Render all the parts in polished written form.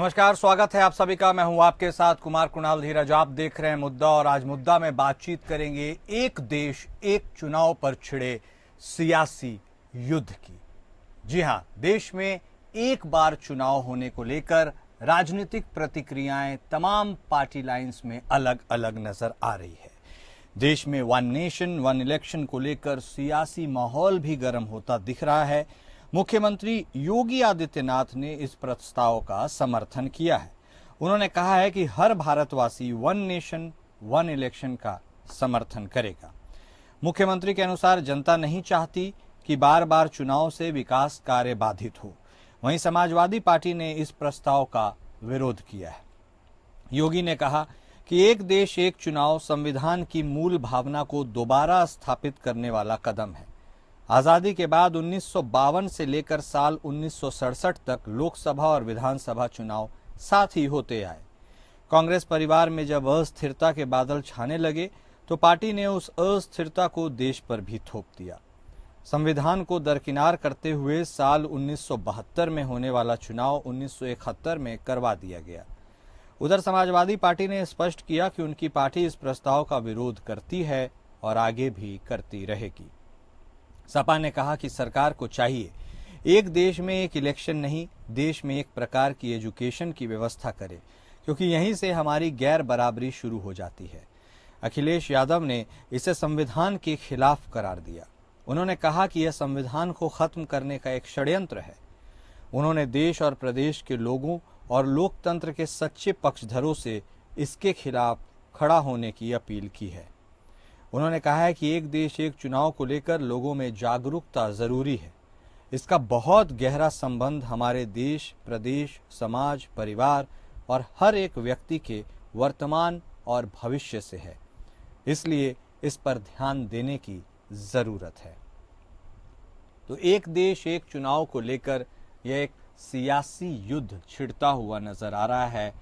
नमस्कार, स्वागत है आप सभी का। मैं हूं आपके साथ कुमार कुणाल धीरज। आप देख रहे हैं मुद्दा और आज मुद्दा में बातचीत करेंगे एक देश एक चुनाव पर छिड़े सियासी युद्ध की। जी हां, देश में एक बार चुनाव होने को लेकर राजनीतिक प्रतिक्रियाएं तमाम पार्टी लाइंस में अलग अलग नजर आ रही है। देश में वन नेशन वन इलेक्शन को लेकर सियासी माहौल भी गर्म होता दिख रहा है। मुख्यमंत्री योगी आदित्यनाथ ने इस प्रस्ताव का समर्थन किया है। उन्होंने कहा है कि हर भारतवासी वन नेशन वन इलेक्शन का समर्थन करेगा। मुख्यमंत्री के अनुसार जनता नहीं चाहती कि बार बार चुनाव से विकास कार्य बाधित हो। वहीं समाजवादी पार्टी ने इस प्रस्ताव का विरोध किया है। योगी ने कहा कि एक देश एक चुनाव संविधान की मूल भावना को दोबारा स्थापित करने वाला कदम है। आजादी के बाद 1952 से लेकर साल 1967 तक लोकसभा और विधानसभा चुनाव साथ ही होते आए। कांग्रेस परिवार में जब अस्थिरता के बादल छाने लगे तो पार्टी ने उस अस्थिरता को देश पर भी थोप दिया। संविधान को दरकिनार करते हुए साल 1972 में होने वाला चुनाव 1971 में करवा दिया गया। उधर समाजवादी पार्टी ने स्पष्ट किया कि उनकी पार्टी इस प्रस्ताव का विरोध करती है और आगे भी करती रहेगी। सपा ने कहा कि सरकार को चाहिए एक देश में एक इलेक्शन नहीं, देश में एक प्रकार की एजुकेशन की व्यवस्था करे, क्योंकि यहीं से हमारी गैर बराबरी शुरू हो जाती है। अखिलेश यादव ने इसे संविधान के खिलाफ करार दिया। उन्होंने कहा कि यह संविधान को खत्म करने का एक षड्यंत्र है। उन्होंने देश और प्रदेश के लोगों और लोकतंत्र के सच्चे पक्षधरों से इसके खिलाफ खड़ा होने की अपील की है। उन्होंने कहा है कि एक देश एक चुनाव को लेकर लोगों में जागरूकता जरूरी है। इसका बहुत गहरा संबंध हमारे देश, प्रदेश, समाज, परिवार और हर एक व्यक्ति के वर्तमान और भविष्य से है, इसलिए इस पर ध्यान देने की जरूरत है। तो एक देश एक चुनाव को लेकर यह एक सियासी युद्ध छिड़ता हुआ नजर आ रहा है।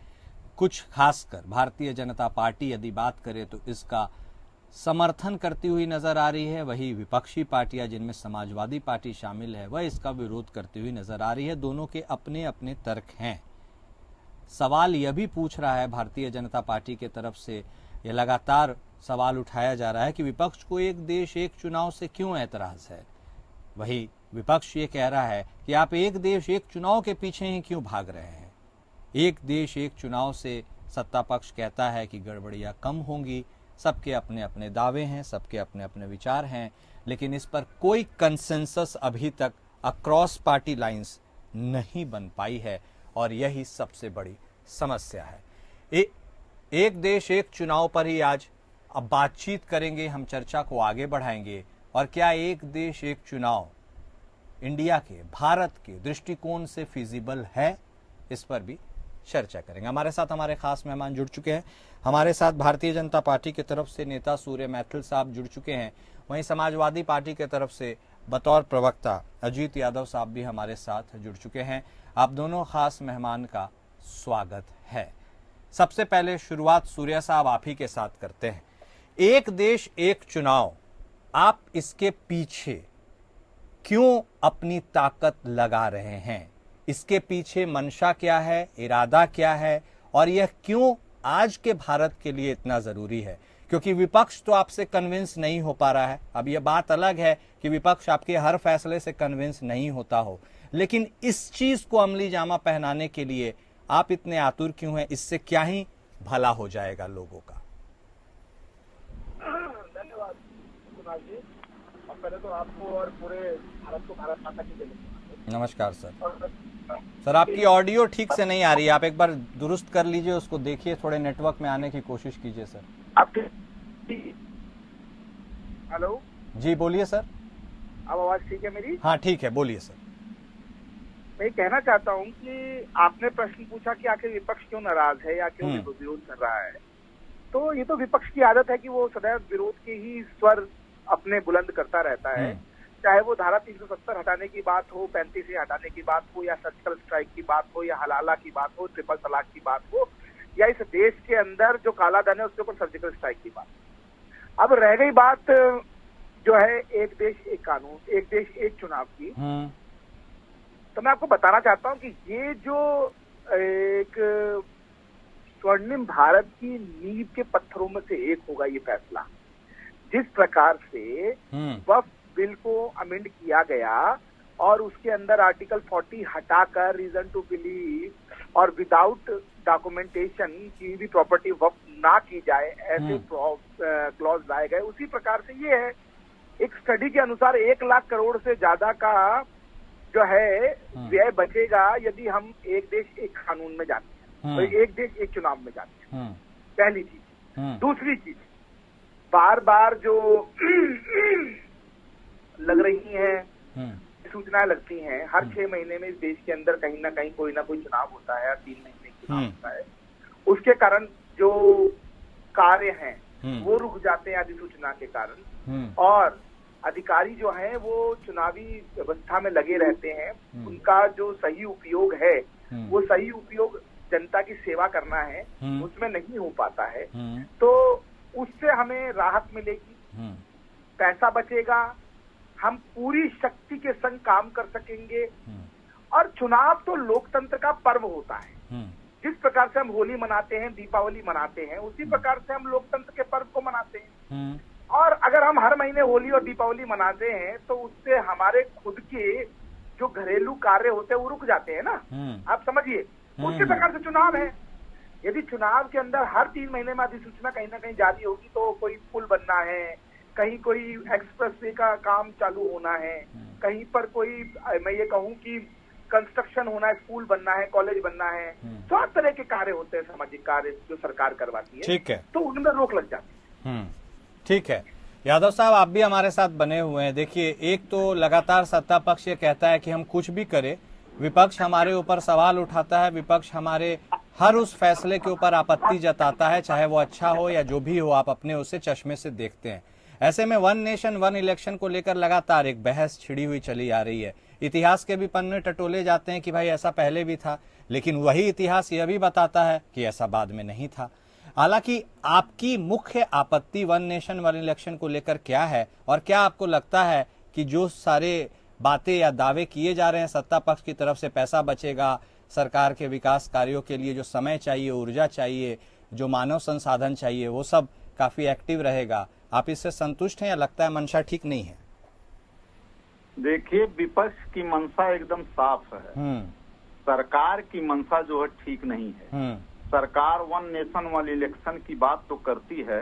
कुछ खासकर भारतीय जनता पार्टी यदि बात करे तो इसका समर्थन करती हुई नजर आ रही है। वही विपक्षी पार्टियां जिनमें समाजवादी पार्टी शामिल है वह इसका विरोध करती हुई नजर आ रही है। दोनों के अपने अपने तर्क हैं। सवाल यह भी पूछ रहा है भारतीय जनता पार्टी के तरफ से, यह लगातार सवाल उठाया जा रहा है कि विपक्ष को एक देश एक चुनाव से क्यों ऐतराज है। वही विपक्ष ये कह रहा है कि आप एक देश एक चुनाव के पीछे ही क्यों भाग रहे हैं। एक देश एक चुनाव से सत्ता पक्ष कहता है कि गड़बड़ियां कम होंगी। सबके अपने अपने दावे हैं, सबके अपने अपने विचार हैं, लेकिन इस पर कोई कंसेंसस अभी तक अक्रॉस पार्टी लाइंस नहीं बन पाई है और यही सबसे बड़ी समस्या है। एक देश एक चुनाव पर ही आज अब बातचीत करेंगे, हम चर्चा को आगे बढ़ाएंगे और क्या एक देश एक चुनाव इंडिया के, भारत के दृष्टिकोण से फिजिबल है, इस पर भी चर्चा करेंगे। हमारे साथ हमारे खास मेहमान जुड़ चुके हैं। हमारे साथ भारतीय जनता पार्टी की तरफ से नेता सूर्य मैथिल साहब जुड़ चुके हैं। वहीं समाजवादी पार्टी की तरफ से बतौर प्रवक्ता अजीत यादव साहब भी हमारे साथ जुड़ चुके हैं। आप दोनों खास मेहमान का स्वागत है। सबसे पहले शुरुआत सूर्य साहब आप ही के साथ करते हैं। एक देश एक चुनाव, आप इसके पीछे क्यों अपनी ताकत लगा रहे हैं? इसके पीछे मंशा क्या है, इरादा क्या है और यह क्यों आज के भारत के लिए इतना जरूरी है? क्योंकि विपक्ष तो आपसे कन्विंस नहीं हो पा रहा है। अब यह बात अलग है कि विपक्ष आपके हर फैसले से कन्विंस नहीं होता हो, लेकिन इस चीज को अमली जामा पहनाने के लिए आप इतने आतुर क्यों हैं? इससे क्या ही भला हो जाएगा लोगों का? धन्यवाद कुणाल जी। और पहले तो आपको और पूरे भारत को भारत माता की जय। नमस्कार सर, आपकी ऑडियो ठीक से नहीं आ रही है, आप एक बार दुरुस्त कर लीजिए, उसको देखिए, थोड़े नेटवर्क में आने की कोशिश कीजिए सर। आपके हेलो जी बोलिए सर। अब आवाज ठीक है मेरी? हाँ ठीक है, बोलिए सर। मैं कहना चाहता हूं कि आपने प्रश्न पूछा कि आखिर विपक्ष क्यों नाराज है या क्यों विरोध कर रहा है। तो ये तो विपक्ष की आदत है कि वो सदैव विरोध के ही स्वर अपने बुलंद करता रहता है, चाहे वो धारा 370 हटाने की बात हो, 35 हटाने की बात हो, या सर्जिकल स्ट्राइक की बात हो, या हलाला की बात हो, ट्रिपल तलाक की बात हो, या इस देश के अंदर जो काला धन है उसके ऊपर सर्जिकल स्ट्राइक की बात। अब रह गई बात जो है एक देश एक कानून, एक देश एक चुनाव की, तो मैं आपको बताना चाहता हूं कि ये जो एक स्वर्णिम भारत की नींव के पत्थरों में से एक होगा ये फैसला। जिस प्रकार से वक्फ बिल को अमेंड किया गया और उसके अंदर आर्टिकल 40 हटाकर रीजन टू बिलीव और विदाउट डॉक्यूमेंटेशन की भी प्रॉपर्टी वक्फ ना की जाए ऐसे क्लॉज लाए गए, उसी प्रकार से ये है। एक स्टडी के अनुसार 1 लाख करोड़ से ज्यादा का जो है व्यय बचेगा यदि हम एक देश एक कानून में जाते हैं, तो एक देश एक चुनाव में जाते हैं। पहली चीज। दूसरी चीज, बार बार जो लग रही हैं सूचनाएं लगती हैं, हर 6 महीने में इस देश के अंदर कहीं ना कहीं कोई ना कोई चुनाव होता है, 3 महीने चुनाव होता है, उसके कारण जो कार्य हैं वो रुक जाते हैं अधिसूचना के कारण, और अधिकारी जो हैं वो चुनावी व्यवस्था में लगे रहते हैं। उनका जो सही उपयोग है वो सही उपयोग जनता की सेवा करना है, उसमें नहीं हो पाता है। तो उससे हमें राहत मिलेगी, पैसा बचेगा, हम पूरी शक्ति के संग काम कर सकेंगे। और चुनाव तो लोकतंत्र का पर्व होता है। जिस प्रकार से हम होली मनाते हैं, दीपावली मनाते हैं, उसी प्रकार से हम लोकतंत्र के पर्व को मनाते हैं। और अगर हम हर महीने होली और दीपावली मनाते हैं तो उससे हमारे खुद के जो घरेलू कार्य होते हैं वो रुक जाते हैं ना, आप समझिए। उसी प्रकार से चुनाव है। यदि चुनाव के अंदर हर 3 महीने में अधिसूचना कहीं ना कहीं जारी होगी तो कोई पुल बनना है, कहीं कोई एक्सप्रेसवे का काम चालू होना है, कहीं पर कोई, मैं ये कहूँ कि कंस्ट्रक्शन होना है, स्कूल बनना है, कॉलेज बनना है, तो हर तरह के कार्य होते हैं, सामाजिक कार्य जो सरकार करवाती है। ठीक है, तो उनमें रोक लग जाती है। ठीक है यादव साहब, आप भी हमारे साथ बने हुए हैं। देखिए, एक तो लगातार सत्ता पक्ष ये कहता है कि हम कुछ भी करें, विपक्ष हमारे ऊपर सवाल उठाता है, विपक्ष हमारे हर उस फैसले के ऊपर आपत्ति जताता है, चाहे वो अच्छा हो या जो भी हो, आप अपने उसे चश्मे से देखते हैं। ऐसे में 1 नेशन 1 इलेक्शन को लेकर लगातार एक बहस छिड़ी हुई चली आ रही है। इतिहास के भी पन्ने टटोले जाते हैं कि भाई ऐसा पहले भी था, लेकिन वही इतिहास यह भी बताता है कि ऐसा बाद में नहीं था। हालांकि आपकी मुख्य आपत्ति 1 नेशन 1 इलेक्शन को लेकर क्या है, और क्या आपको लगता है कि जो सारे बातें या दावे किए जा रहे हैं सत्ता पक्ष की तरफ से, पैसा बचेगा, सरकार के विकास कार्यों के लिए जो समय चाहिए, ऊर्जा चाहिए, जो मानव संसाधन चाहिए, वो सब काफी एक्टिव रहेगा, आप इससे संतुष्ट हैं या लगता है मंशा ठीक नहीं है? देखिए, विपक्ष की मंशा एकदम साफ है। सरकार की मंशा जो है ठीक नहीं है। सरकार 1 नेशन 1 इलेक्शन की बात तो करती है,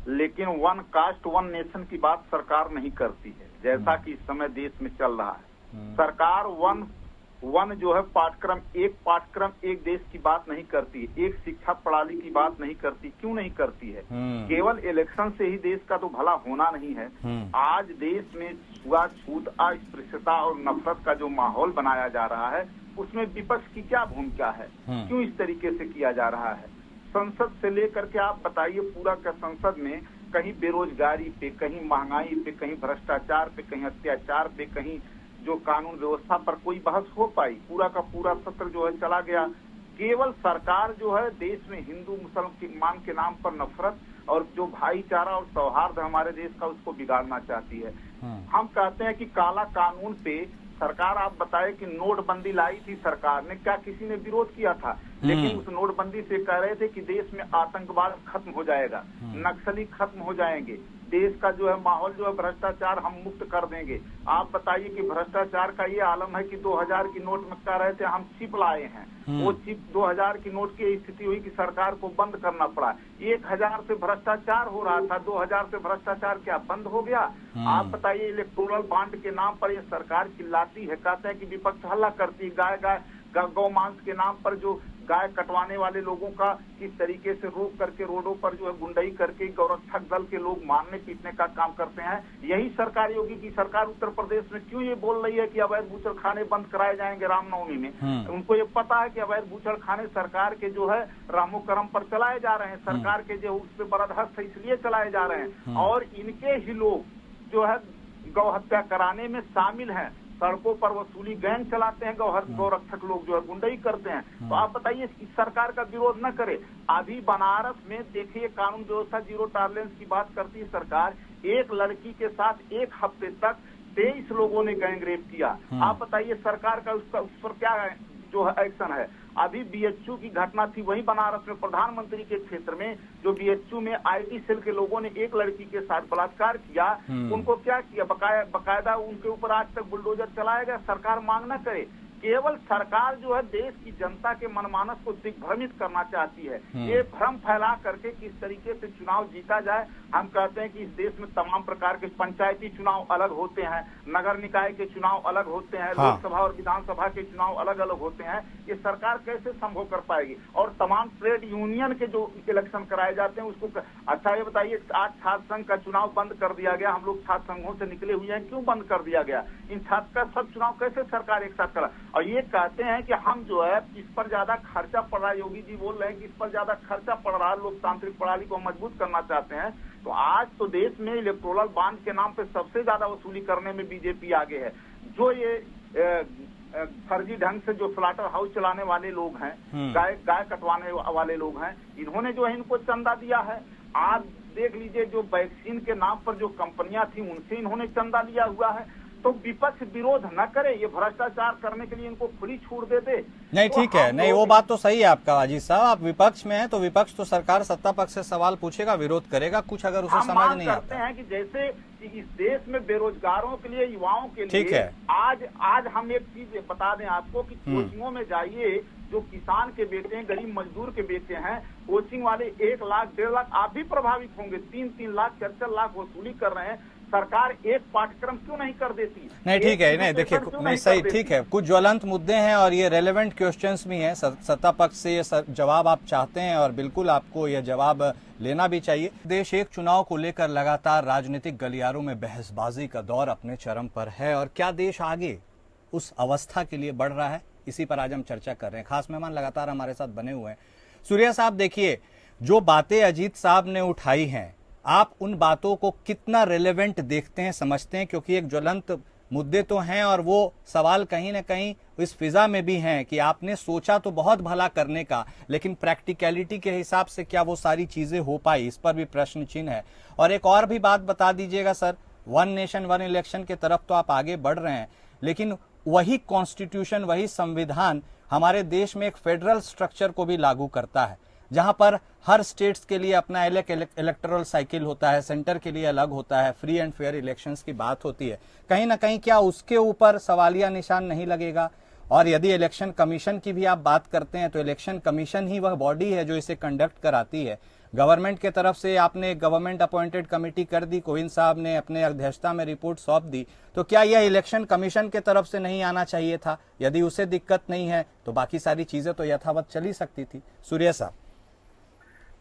लेकिन 1 कास्ट 1 नेशन की बात सरकार नहीं करती है, जैसा कि इस समय देश में चल रहा है। सरकार 1 जो है पाठ्यक्रम एक देश की बात नहीं करती, एक शिक्षा प्रणाली की बात नहीं करती। क्यों नहीं करती है? केवल इलेक्शन से ही देश का तो भला होना नहीं है। आज देश में छुआछूत, अस्पृश्यता और नफरत का जो माहौल बनाया जा रहा है, उसमें विपक्ष की क्या भूमिका है? क्यों इस तरीके से किया जा रहा है? संसद से लेकर के आप बताइए, पूरा का संसद में कहीं बेरोजगारी पे, कहीं महंगाई पे, कहीं भ्रष्टाचार पे, कहीं अत्याचार पे, कहीं जो कानून व्यवस्था पर कोई बहस हो पाई? पूरा का पूरा सत्र जो है चला गया। केवल सरकार जो है देश में हिंदू मुसलमान के नाम पर नफरत और जो भाईचारा और सौहार्द हमारे देश का, उसको बिगाड़ना चाहती है। हम कहते हैं कि काला कानून पे सरकार, आप बताए कि नोटबंदी लाई थी सरकार ने, क्या किसी ने विरोध किया था? लेकिन उस नोटबंदी से कह रहे थे कि देश में आतंकवाद खत्म हो जाएगा, नक्सली खत्म हो जाएंगे, देश का जो है माहौल जो है भ्रष्टाचार हम मुक्त कर देंगे। आप बताइए कि भ्रष्टाचार का ये आलम है कि 2000 की नोट में कह रहे थे हम चिप लाए हैं, वो चिप 2000 की नोट की स्थिति हुई कि सरकार को बंद करना पड़ा। 1000 से भ्रष्टाचार हो रहा था, 2000 से भ्रष्टाचार क्या बंद हो गया? आप बताइए, इलेक्टोरल बॉन्ड के नाम पर ये सरकार चिल्लाती है, कहते हैं कि विपक्ष हल्ला करती है, गौ मांस के नाम पर जो गाय कटवाने वाले लोगों का किस तरीके से रोक करके रोडों पर जो है गुंडाई करके गौरक्षक दल के लोग मारने पीटने का काम करते हैं। यही सरकार, योगी की सरकार उत्तर प्रदेश में क्यों ये बोल रही है कि अवैध बूचड़खाने बंद कराए जाएंगे रामनवमी में? उनको ये पता है कि अवैध बूचड़खाने सरकार के जो है रामोकरम पर चलाए जा रहे हैं, सरकार के जो उस पर बरदहस्त इसलिए चलाए जा रहे हैं, और इनके ही लोग जो है गौ हत्या कराने में शामिल हैं। सड़कों पर वसूली गैंग चलाते हैं, गौरक्षक लोग जो है गुंडाई करते हैं। तो आप बताइए, इस सरकार का विरोध न करे। अभी बनारस में देखिए, कानून व्यवस्था जीरो टॉलरेंस की बात करती है सरकार। एक लड़की के साथ 1 हफ्ते तक 23 लोगों ने गैंग रेप किया। आप बताइए सरकार का उस पर क्या जो है एक्शन है? अभी बीएचयू की घटना थी वही बनारस में, प्रधानमंत्री के क्षेत्र में जो बीएचयू में आईटी सेल के लोगों ने एक लड़की के साथ बलात्कार किया, उनको क्या किया, बकायदा उनके ऊपर आज तक बुलडोजर चलाया गया। सरकार मांग न करे, केवल सरकार जो है देश की जनता के मनमानस को दिग्भ्रमित करना चाहती है। ये भ्रम फैला करके किस तरीके से चुनाव जीता जाए। हम कहते हैं कि इस देश में तमाम प्रकार के पंचायती चुनाव अलग होते हैं, नगर निकाय के चुनाव अलग होते हैं, लोकसभा और विधानसभा के चुनाव अलग अलग होते हैं। ये सरकार कैसे संभव कर पाएगी? और तमाम ट्रेड यूनियन के जो इलेक्शन कराए जाते हैं उसको, अच्छा ये बताइए, आज छात्र संघ का चुनाव बंद कर दिया गया, हम लोग छात्र संघों से निकले हुए हैं, क्यों बंद कर दिया गया? इन छात्र का सब चुनाव कैसे सरकार एक साथ करा? और ये कहते हैं कि हम जो है इस पर ज्यादा खर्चा पड़ रहा है, योगी जी बोल रहे हैं कि इस पर ज्यादा खर्चा पड़ रहा है, लोकतांत्रिक प्रणाली को मजबूत करना चाहते हैं। तो आज तो देश में इलेक्टोरल बॉन्ड के नाम पे सबसे ज्यादा वसूली करने में बीजेपी आगे है। जो ये फर्जी ढंग से जो स्लॉटर हाउस चलाने वाले लोग हैं, गाय कटवाने वाले लोग हैं, इन्होंने जो है इनको चंदा दिया है। आज देख लीजिए, जो वैक्सीन के नाम पर जो कंपनियां थी उनसे इन्होंने चंदा लिया हुआ है। तो विपक्ष विरोध न करे, ये भ्रष्टाचार करने के लिए इनको खुली छूट दे दे। नहीं, ठीक है, नहीं वो बात तो सही है आपका अजीत साहब। आप विपक्ष में हैं तो विपक्ष तो सरकार सत्ता पक्ष से सवाल पूछेगा, विरोध करेगा, कुछ अगर उसे समझ नहीं आता। करते हैं कि जैसे इस देश में बेरोजगारों के लिए, युवाओं के लिए, ठीक है, आज हम एक चीज बता दें आपको कि कोचिंगों में जाइए, जो किसान के बेटे हैं, गरीब मजदूर के बेटे हैं, कोचिंग वाले 1 लाख 1.5 लाख, आप भी प्रभावित होंगे, 3-3 लाख 4-4 लाख वसूली कर रहे हैं। सरकार एक पाठ्यक्रम क्यों नहीं कर देती? नहीं, ठीक है, नहीं देखिए, नहीं सही, ठीक है, कुछ ज्वलंत मुद्दे हैं और ये रेलेवेंट क्वेश्चंस भी हैं। सत्ता पक्ष से ये जवाब आप चाहते हैं और बिल्कुल आपको ये जवाब लेना भी चाहिए। देश एक चुनाव को लेकर लगातार राजनीतिक गलियारों में बहसबाजी का दौर अपने चरम पर है और क्या देश आगे उस अवस्था के लिए बढ़ रहा है, इसी पर आज हम चर्चा कर रहे हैं। खास मेहमान लगातार हमारे साथ बने हुए हैं। सूर्या साहब, देखिए, जो बातें अजीत साहब ने उठाई हैं, आप उन बातों को कितना रेलेवेंट देखते हैं, समझते हैं? क्योंकि एक ज्वलंत मुद्दे तो हैं और वो सवाल कहीं ना कहीं इस फिजा में भी हैं कि आपने सोचा तो बहुत भला करने का, लेकिन प्रैक्टिकलिटी के हिसाब से क्या वो सारी चीजें हो पाई, इस पर भी प्रश्न चिन्ह है। और एक और भी बात बता दीजिएगा सर, 1 नेशन 1 इलेक्शन के तरफ तो आप आगे बढ़ रहे हैं, लेकिन वही कॉन्स्टिट्यूशन, वही संविधान हमारे देश में एक फेडरल स्ट्रक्चर को भी लागू करता है, जहां पर हर स्टेट्स के लिए अपना इलेक्टोरल साइकिल होता है, सेंटर के लिए अलग होता है, फ्री एंड फेयर इलेक्शंस की बात होती है। कहीं ना कहीं क्या उसके ऊपर सवालिया निशान नहीं लगेगा? और यदि इलेक्शन कमीशन की भी आप बात करते हैं तो इलेक्शन कमीशन ही वह बॉडी है जो इसे कंडक्ट कराती है। गवर्नमेंट के तरफ से आपने गवर्नमेंट अपॉइंटेड कमेटी कर दी, कोविंद साहब ने अपने अध्यक्षता में रिपोर्ट सौंप दी, तो क्या यह इलेक्शन कमीशन के तरफ से नहीं आना चाहिए था? यदि उसे दिक्कत नहीं है तो बाकी सारी चीजें तो यथावत चल ही सकती थी। सूर्या साहब,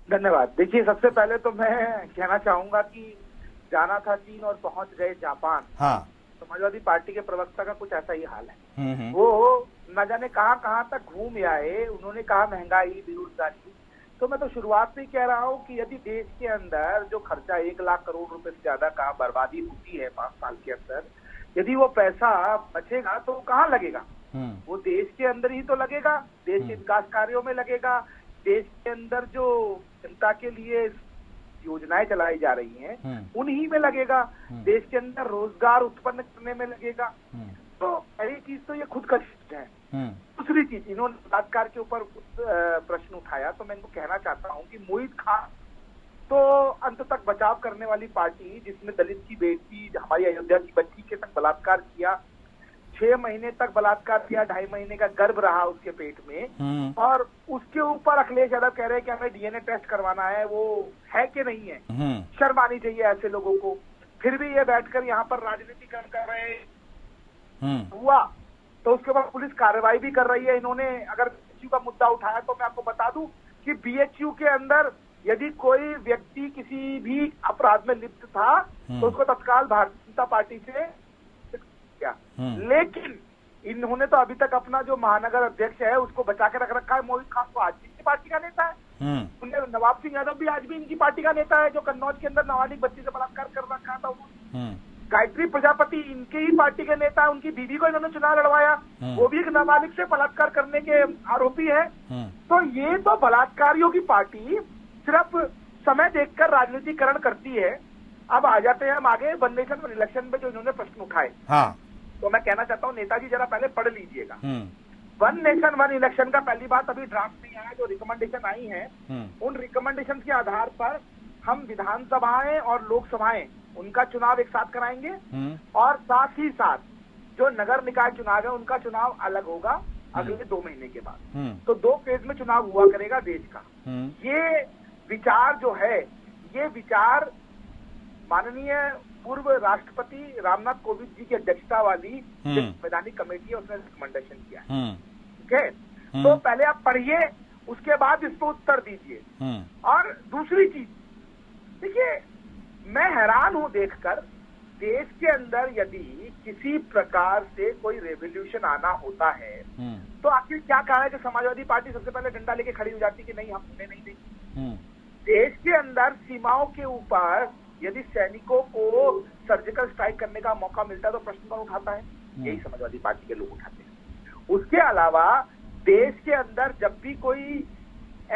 धन्यवाद। देखिए, सबसे पहले तो मैं कहना चाहूंगा कि जाना था चीन और पहुंच गए जापान। हाँ, समाजवादी पार्टी के प्रवक्ता का कुछ ऐसा ही हाल है। वो न जाने कहां तक घूम आए। उन्होंने कहा महंगाई, बेरोजगारी। तो मैं तो शुरुआत से ही कह रहा हूँ कि यदि देश के अंदर जो खर्चा 1 लाख करोड़ रुपए से ज्यादा का बर्बादी होती है 5 साल के अंदर, यदि वो पैसा बचेगा तो कहाँ लगेगा? वो देश के अंदर ही तो लगेगा, देश के विकास कार्यों में लगेगा, देश के अंदर जो जनता के लिए योजनाएं चलाई जा रही हैं उन्हीं में लगेगा, देश के अंदर रोजगार उत्पन्न करने में लगेगा। तो पहली चीज तो ये खुद का है। दूसरी चीज, इन्होंने बलात्कार के ऊपर प्रश्न उठाया, तो मैं इनको कहना चाहता हूँ कि मोहित खान तो अंत तक बचाव करने वाली पार्टी, जिसमें दलित की बेटी, हमारी अयोध्या की बच्ची के तक बलात्कार किया, 6 महीने तक बलात्कार किया, 2.5 महीने का गर्भ रहा उसके पेट में, और उसके ऊपर अखिलेश यादव कह रहे हैं कि हमें डीएनए टेस्ट करवाना है। वो है कि नहीं है? शर्म आनी चाहिए ऐसे लोगों को। फिर भी ये बैठकर यहाँ पर राजनीति कर रहे हुआ तो उसके बाद पुलिस कार्रवाई भी कर रही है। इन्होंने अगर बीएचयू का मुद्दा उठाया तो मैं आपको बता दूं कि बीएचयू के अंदर यदि कोई व्यक्ति किसी भी अपराध में लिप्त था तो उसको तत्काल भारतीय जनता पार्टी से किया, लेकिन इन्होंने तो अभी तक अपना जो महानगर अध्यक्ष है उसको बचा के रख रखा है। मोहित खान तो आज भी इनकी पार्टी का नेता है। नवाब सिंह यादव भी आज भी इनकी पार्टी का नेता है, जो कन्नौज के अंदर नाबालिग बच्ची से बलात्कार कर रखा था उन्होंने। गायत्री प्रजापति इनके ही पार्टी के नेता है, उनकी बीवी को इन्होंने चुनाव लड़वाया, वो भी एक नाबालिग से बलात्कार करने के आरोपी है। तो ये तो बलात्कारियों की पार्टी सिर्फ समय देखकर राजनीतिकरण करती है। अब आ जाते हैं हम आगे 1 नेशन 1 इलेक्शन में जो इन्होंने प्रश्न उठाए। तो मैं कहना चाहता हूँ नेताजी जरा पहले पढ़ लीजिएगा। वन नेशन वन इलेक्शन का पहली बात अभी ड्राफ्ट नहीं आया, जो रिकमेंडेशन आई है उन रिकमेंडेशन के आधार पर हम विधानसभाएं और लोकसभाएं उनका चुनाव एक साथ कराएंगे और साथ ही साथ जो नगर निकाय चुनाव है उनका चुनाव अलग होगा अगले 2 महीने के बाद। तो 2 फेज में चुनाव हुआ करेगा देश का। ये विचार जो है, ये विचार माननीय पूर्व राष्ट्रपति रामनाथ कोविंद जी की अध्यक्षता वाली जो संवैधानिक कमेटी है उसने रिकमेंडेशन किया है। ठीक है, तो पहले आप पढ़िए, उसके बाद इस पर उत्तर दीजिए। और दूसरी चीज देखिए, मैं हैरान हूं देखकर, देश के अंदर यदि किसी प्रकार से कोई रेवोल्यूशन आना होता है तो आखिर क्या कहा है कि समाजवादी पार्टी सबसे पहले डंडा लेके खड़ी हो जाती कि नहीं, हम उन्हें नहीं देंगे। देश के अंदर सीमाओं के ऊपर यदि सैनिकों को सर्जिकल स्ट्राइक करने का मौका मिलता है तो प्रश्न कौन उठाता है? यही समाजवादी पार्टी के लोग उठाते हैं। उसके अलावा देश के अंदर जब भी कोई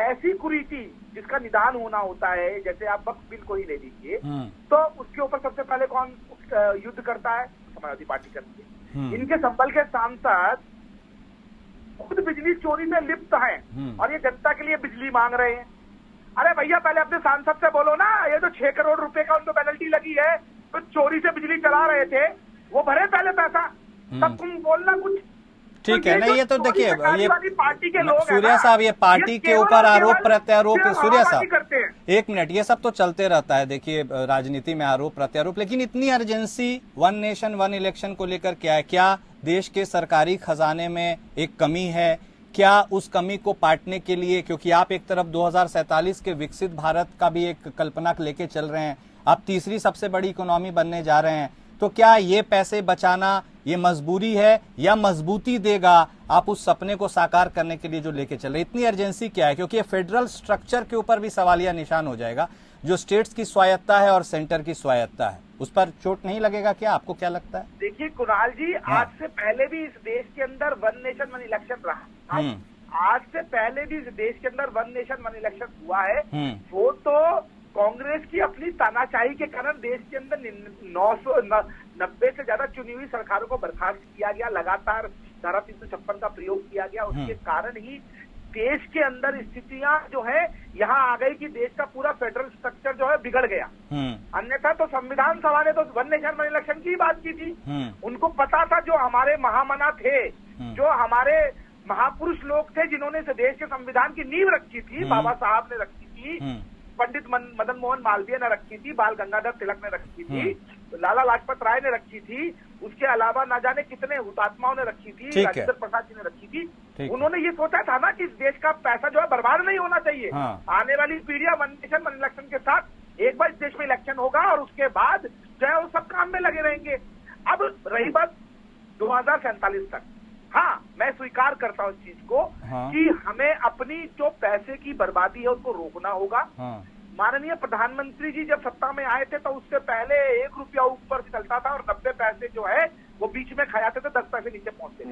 ऐसी कुरीति जिसका निदान होना होता है, जैसे आप वक्फ बिल को ही ले लीजिए, तो उसके ऊपर सबसे पहले कौन युद्ध करता है? समाजवादी पार्टी करती है। इनके संबल के सांसद खुद बिजली चोरी में लिप्त हैं और ये जनता के लिए बिजली मांग रहे हैं। अरे भैया, पहले अपने सांसद से बोलो ना, ये जो 6 करोड़ रुपए का उनको पेनल्टी लगी है तो चोरी से बिजली चला रहे थे, वो भरे पहले पैसा, तब तुम बोलना कुछ। ठीक है, नहीं ये तो देखिए, ये पार्टी के लोग सूर्या साहब, ये पार्टी के ऊपर आरोप प्रत्यारोप, सूर्या साहब 1 मिनट, ये सब तो चलते रहता है देखिए राजनीति में, आरोप प्रत्यारोप, लेकिन इतनी urgency one nation one election को लेकर क्या है? क्या देश के सरकारी खजाने में एक कमी है? क्या उस कमी को पाटने के लिए, क्योंकि आप एक तरफ 2047 के विकसित भारत का भी एक कल्पना लेके चल रहे हैं, आप तीसरी सबसे बड़ी इकोनॉमी बनने जा रहे हैं, तो क्या ये पैसे बचाना ये मजबूरी है या मजबूती देगा आप उस सपने को साकार करने के लिए जो लेके चल रहे? इतनी अर्जेंसी क्या है? क्योंकि ये फेडरल स्ट्रक्चर के ऊपर भी सवालिया निशान हो जाएगा, जो स्टेट्स की स्वायत्ता है और सेंटर की स्वायत्ता है, उस पर चोट नहीं लगेगा क्या? आपको क्या लगता है? देखिए कुणाल जी, आज से पहले भी इस देश के अंदर वन नेशन वन इलेक्शन रहा। आज से पहले भी इस देश के अंदर वन नेशन वन इलेक्शन हुआ है। वो तो कांग्रेस की अपनी तानाशाही के कारण देश के अंदर 990 से ज्यादा चुनी हुई सरकारों को बर्खास्त किया गया, लगातार धारा 356 का प्रयोग किया गया, उसके कारण ही देश के अंदर स्थितियां जो है यहाँ आ गई कि देश का पूरा फेडरल स्ट्रक्चर जो है बिगड़ गया। अन्यथा तो संविधान सभा ने तो वन नेशन वन इलेक्शन की बात की थी। उनको पता था, जो हमारे महामना थे, जो हमारे महापुरुष लोग थे जिन्होंने इस देश के संविधान की नींव रखी थी, बाबा साहब ने रखी थी, पंडित मदन मोहन मालवीय ने रखी थी, बाल गंगाधर तिलक ने रखी थी, लाला लाजपत राय ने रखी थी, उसके अलावा ना जाने कितने हुतात्माओं ने रखी थी, राजेंद्र प्रसाद जी ने रखी थी। उन्होंने ये सोचा था ना कि इस देश का पैसा जो है बर्बाद नहीं होना चाहिए। आने वाली पीढ़ियां वन नेशन वन इलेक्शन के साथ एक बार इस देश में इलेक्शन होगा और उसके बाद जो है वो सब काम में लगे रहेंगे। अब रही बात 2047 तक, हाँ मैं स्वीकार करता हूँ इस चीज को कि हमें अपनी जो पैसे की बर्बादी है उसको रोकना होगा। माननीय प्रधानमंत्री जी जब सत्ता में आए थे तो उससे पहले 1 रुपया ऊपर चलता था और 90 पैसे जो है वो बीच में खा जाते थे, 10 पैसे नीचे पहुंचते थे।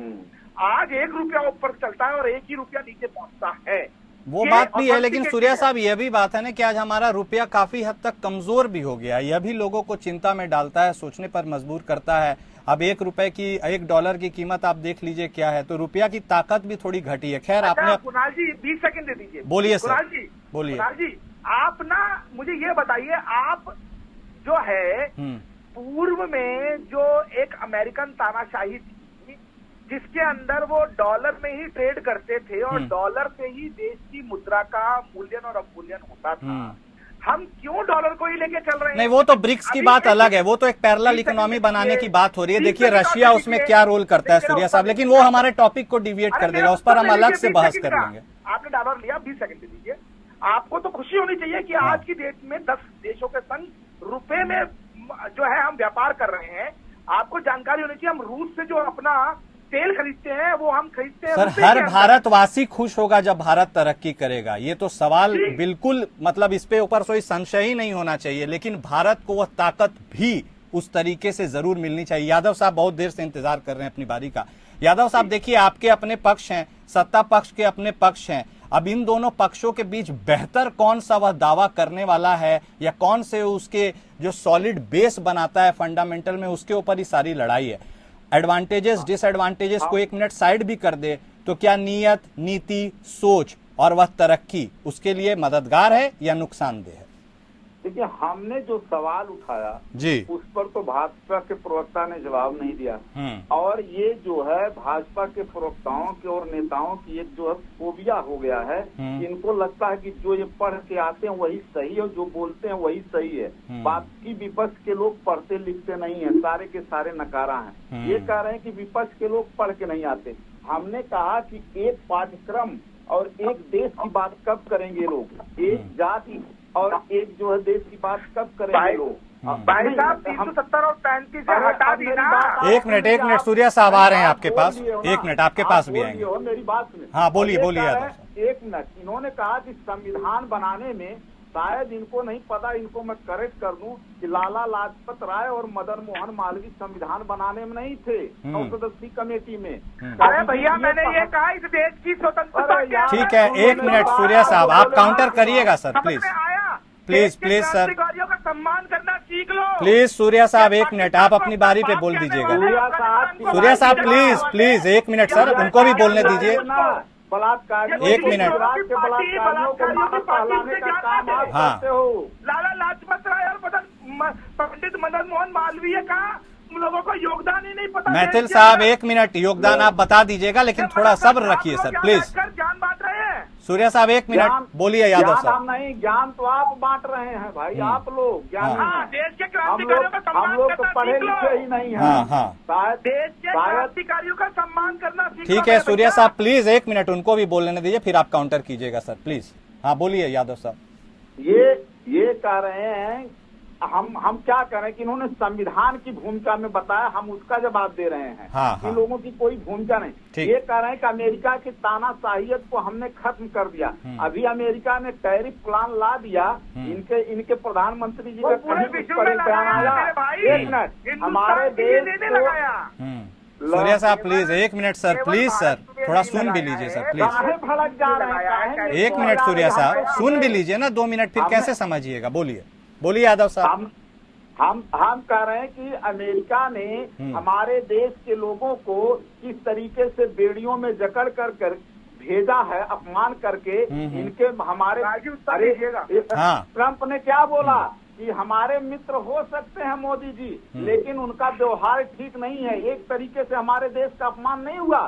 आज 1 रुपया ऊपर चलता है और 1 ही रुपया नीचे पहुंचता है। वो बात भी है, लेकिन सूर्या साहब यह भी बात है ना कि आज हमारा रुपया काफी हद तक कमजोर भी हो गया। यह भी लोगों को चिंता में डालता है, सोचने पर मजबूर करता है। अब $1 की कीमत आप देख लीजिए क्या है, तो रुपया की ताकत भी थोड़ी घटी है। खैर आपने कुणाल जी 20 सेकंड दे दीजिए। बोलिए सर, कुणाल जी बोलिए। कुणाल जी आप ना मुझे ये बताइए, आप जो है पूर्व में जो एक अमेरिकन तानाशाही थी जिसके अंदर वो डॉलर में ही ट्रेड करते थे और डॉलर से ही देश की मुद्रा का मूल्यन और अवमूल्यन होता था, हम क्यों डॉलर को ही लेके चल रहे हैं? नहीं, वो तो ब्रिक्स की बात अलग है, वो तो एक पैरेलल इकोनॉमी बनाने की बात हो रही है। देखिए रशिया उसमें क्या रोल करता है सूर्या साहब, लेकिन वो हमारे टॉपिक को डिविएट कर देगा, उस पर हम अलग से बहस कर लेंगे। आपने डॉलर लिया, 20 सेकंड दे दीजिए। आपको तो खुशी होनी चाहिए कि आज की डेट में 10 देशों के संग रुपए में जो है हम व्यापार कर रहे हैं। आपको जानकारी होनी चाहिए, हम रूस से जो अपना तेल खरीदते हैं वो हम खरीदते हैं। सर हर भारतवासी खुश होगा जब भारत तरक्की करेगा, ये तो सवाल बिल्कुल मतलब इस पे ऊपर कोई संशय ही नहीं होना चाहिए, लेकिन भारत को वह ताकत भी उस तरीके से जरूर मिलनी चाहिए। यादव साहब बहुत देर से इंतजार कर रहे हैं अपनी बारी का। यादव साहब देखिए, आपके अपने पक्ष हैं, सत्ता पक्ष के अपने पक्ष हैं। अब इन दोनों पक्षों के बीच बेहतर कौन सा वह दावा करने वाला है या कौन से उसके जो सॉलिड बेस बनाता है फंडामेंटल में, उसके ऊपर ही सारी लड़ाई है। एडवांटेजेस डिसएडवांटेजेस को 1 मिनट साइड भी कर दे तो क्या नीयत, नीति, सोच और वह तरक्की उसके लिए मददगार है या नुकसानदेह है? देखिए, हमने जो सवाल उठाया जी, उस पर तो भाजपा के प्रवक्ता ने जवाब नहीं दिया। और ये जो है भाजपा के प्रवक्ताओं के और नेताओं की एक जो है फोबिया हो गया है। इनको लगता है कि जो ये पढ़ के आते हैं वही सही है, जो बोलते हैं वही सही है। बाकी विपक्ष के लोग पढ़ते लिखते नहीं है, सारे के सारे नकारा हैं। ये कह रहे हैं कि विपक्ष के लोग पढ़ के नहीं आते। हमने कहा कि एक पाठ्यक्रम और एक देश की बात कब करेंगे लोग, एक जाति और एक जो है देश की बात कब करेंगे लोग। भाई साहब 370 और 35 से हटा दी ना। एक मिनट सूर्या साहब आ रहे हैं आपके पास, एक मिनट आपके पास भी आएंगे। मेरी बात सुनिए। हाँ बोलिए एक मिनट। इन्होंने कहा कि संविधान बनाने में शायद इनको नहीं पता, इनको मैं करेक्ट कर दूं कि लाला लाजपत राय और मदन मोहन मालवीय संविधान बनाने में नहीं थे 9 सदस्यीय कमेटी में। अरे भैया, मैंने ये कहा इस देश की स्वतंत्रता। ठीक है, एक मिनट सूर्या साहब, आप काउंटर करिएगा सर, प्लीज प्लीज सर, का सम्मान करना सीख लो। प्लीज सूर्या साहब एक मिनट, आप अपनी बारी पे बोल दीजिएगा। सूर्या साहब प्लीज 1 मिनट सर, उनको भी बोलने दीजिए। बलात्कार 1 मिनट। हाँ, लाला लाजपत राय और पंडित मदन मोहन मालवीय का लोगों को योगदान ही नहीं पता। मैथिल साहब 1 मिनट, योगदान आप बता दीजिएगा, लेकिन थोड़ा सब्र रखिए सर प्लीज। ज्ञान बांट रहे हैं सूर्या साहब 1 मिनट बोलिए। यादव साहब, हम नहीं, ज्ञान तो आप बांट रहे हैं भाई, आप लोग ज्ञान। देश के क्रांतिकारियों का सम्मान हम लोग तो पढ़े लिखे ही नहीं है। देश के क्रांतिकारियों का सम्मान करना सीख। ठीक है सूर्या साहब प्लीज 1 मिनट उनको भी बोलने दीजिए, फिर आप काउंटर कीजिएगा सर प्लीज। हाँ बोलिए यादव साहब। ये कह रहे हैं, हम क्या करें कि इन्होंने संविधान की भूमिका में बताया, हम उसका जवाब दे रहे हैं। इन लोगों की कोई भूमिका नहीं। ये कह रहे हैं कि अमेरिका की तानाशाहियत को हमने खत्म कर दिया। अभी अमेरिका ने टैरिफ प्लान ला दिया। इनके प्रधानमंत्री जी का बयान आया। 1 मिनट, हमारे देश को। सूर्या साहब please 1 minute sir, please sir, थोड़ा सुन भी लीजिए सर प्लीज। भड़क जा रहे हैं। 1 मिनट सूर्या साहब, सुन भी लीजिए ना, 2 मिनट फिर कैसे समझिएगा। बोलिए यादव साहब। हम कह रहे हैं कि अमेरिका ने हमारे देश के लोगों को किस तरीके से बेड़ियों में जकड़ कर भेजा है, अपमान करके। इनके हमारे ट्रंप ने क्या बोला कि हमारे मित्र हो सकते हैं मोदी जी, लेकिन उनका व्यवहार ठीक नहीं है। एक तरीके से हमारे देश का अपमान नहीं हुआ।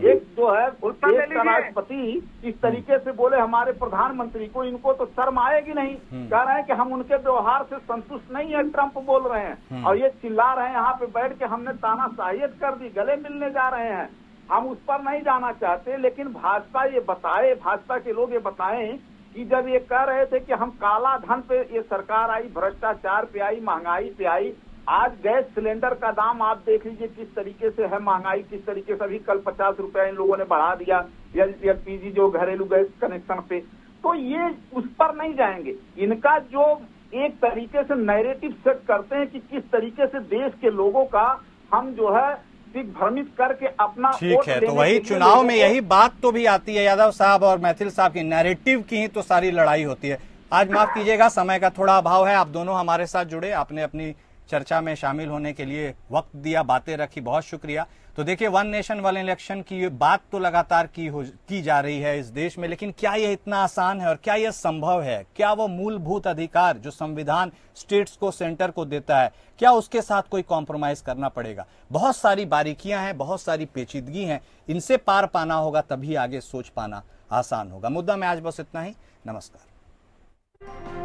एक जो है देश का राष्ट्रपति इस तरीके से बोले हमारे प्रधानमंत्री को, इनको तो शर्म आएगी नहीं। कह रहे हैं कि हम उनके व्यवहार से संतुष्ट नहीं है, ट्रंप बोल रहे हैं। और ये चिल्ला रहे हैं यहाँ पे बैठ के, हमने तानाशाहियत कर दी, गले मिलने जा रहे हैं। हम उस पर नहीं जाना चाहते, लेकिन भाजपा के लोग ये बताएं कि जब ये कह रहे थे कि हम काला धन पे ये सरकार आई, भ्रष्टाचार पे आई, महंगाई पे आई। आज गैस सिलेंडर का दाम आप देख लीजिए किस तरीके से है, महंगाई किस तरीके से। अभी कल 50 रुपए इन लोगों ने बढ़ा दिया एलपीजी जो घरेलू गैस कनेक्शन पे। तो ये उस पर नहीं जाएंगे। इनका जो एक तरीके से नैरेटिव सेट करते हैं कि किस तरीके से देश के लोगों का हम जो है भ्रमित करके अपना। ठीक है, तो वही चुनाव में यही बात तो भी आती है यादव साहब और मैथिल साहब की, नैरेटिव की ही तो सारी लड़ाई होती है। आज माफ कीजिएगा, समय का थोड़ा अभाव है। आप दोनों हमारे साथ जुड़े, आपने अपनी चर्चा में शामिल होने के लिए वक्त दिया, बातें रखी, बहुत शुक्रिया। तो देखिए, 1 नेशन 1 इलेक्शन की बात तो लगातार की जा रही है इस देश में, लेकिन क्या यह इतना आसान है और क्या यह संभव है? क्या वो मूलभूत अधिकार जो संविधान स्टेट्स को, सेंटर को देता है, क्या उसके साथ कोई कॉम्प्रोमाइज करना पड़ेगा? बहुत सारी बारीकियां हैं, बहुत सारी पेचीदगी हैं, इनसे पार पाना होगा, तभी आगे सोच पाना आसान होगा। मुद्दा में आज बस इतना ही। नमस्कार।